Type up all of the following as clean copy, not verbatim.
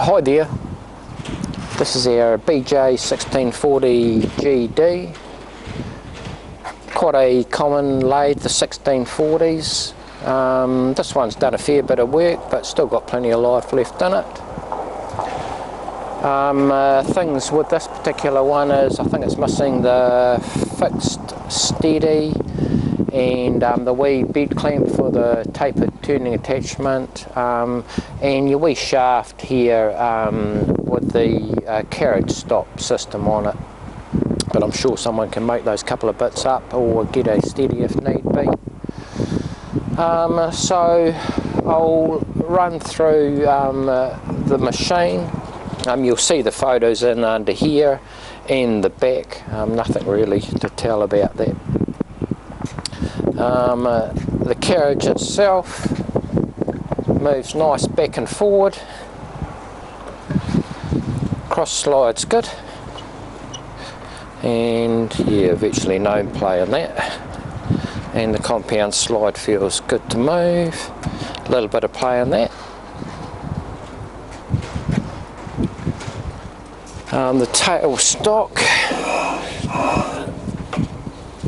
Hi there, this is our BJ-1640GD, quite a common lathe, the 1640s. This one's done a fair bit of work but still got plenty of life left in it. Things with this particular one is I think it's missing the fixed steady and the wee bed clamp for the tapered turning attachment, and your wee shaft here with the carriage stop system on it. But I'm sure someone can make those couple of bits up or get a steady if need be. So I'll run through the machine. You'll see the photos in under here and the back. Nothing really to tell about that. The carriage itself moves nice back and forward. Cross slide's good, and yeah, virtually no play in that. And the compound slide feels good to move. A little bit of play in that. The tail stock,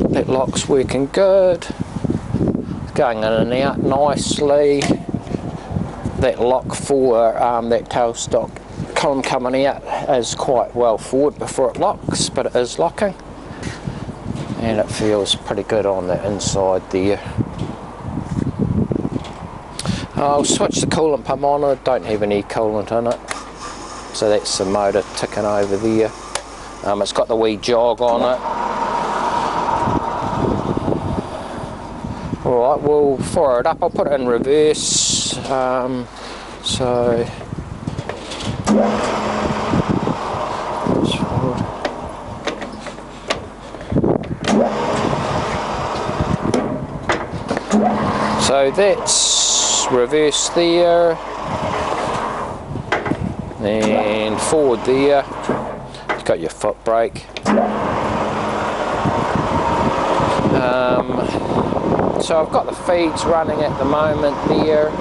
that lock's working good, it's going in and out nicely. That lock for that tail stock column coming out is quite well forward before it locks, but it is locking, and it feels pretty good on the inside there. I'll switch the coolant pump on. I don't have any coolant in it, so that's the motor ticking over there. It's got the wee jog on it. Alright, we'll fire it up. I'll put it in reverse. So that's reverse there, and forward there. You've got your foot brake. So I've got the feeds running at the moment there.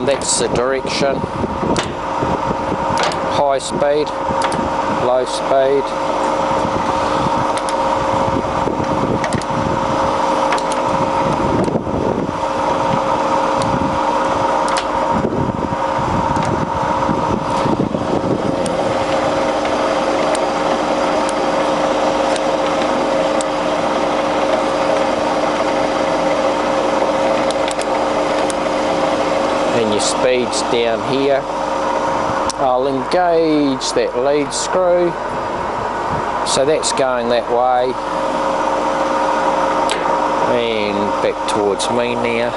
That's the direction. High speed, low speed. And your speed's down here. I'll engage that lead screw, so that's going that way and back towards me now.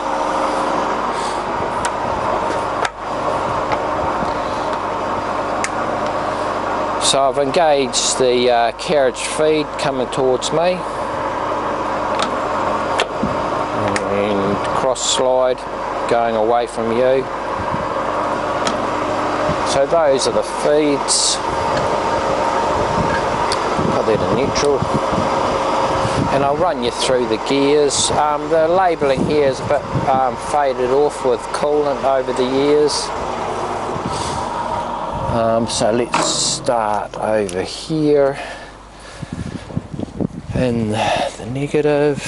So I've engaged the carriage feed coming towards me, and cross slide going away from you. So those are the feeds. Put that in neutral, and I'll run you through the gears. The labelling here is a bit faded off with coolant over the years. So let's start over here in the negative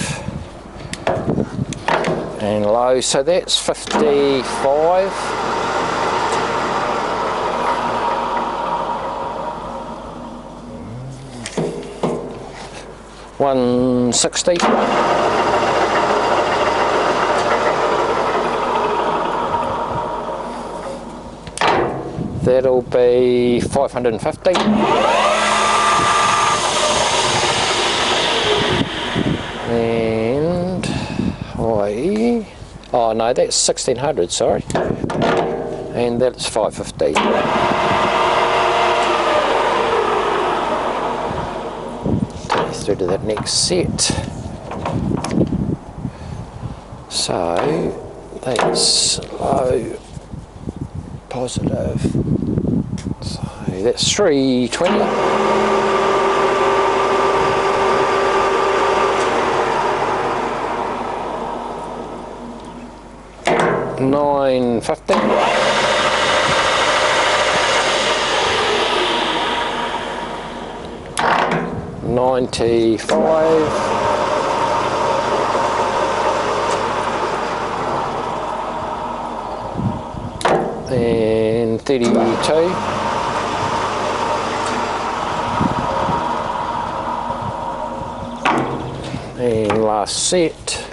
and low. So that's 55. 160. That'll be 550. And oh no, that's 1600, sorry. And that's 550. Through to that next set. So that's low, positive. So that's 320. 950. 95 and 32. And last set.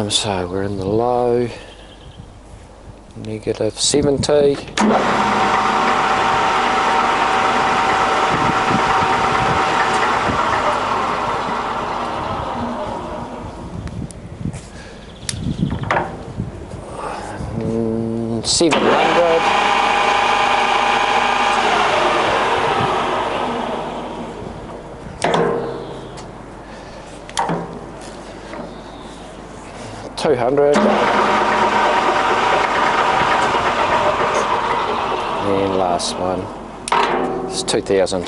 So we're in the low, negative 70. $700. $200. And last one is 2,000.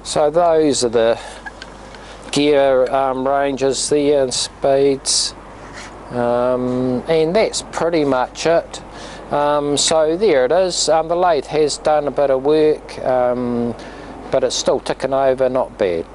So those are the gear ranges there and speeds, and that's pretty much it. So there it is. The lathe has done a bit of work, but it's still ticking over, not bad.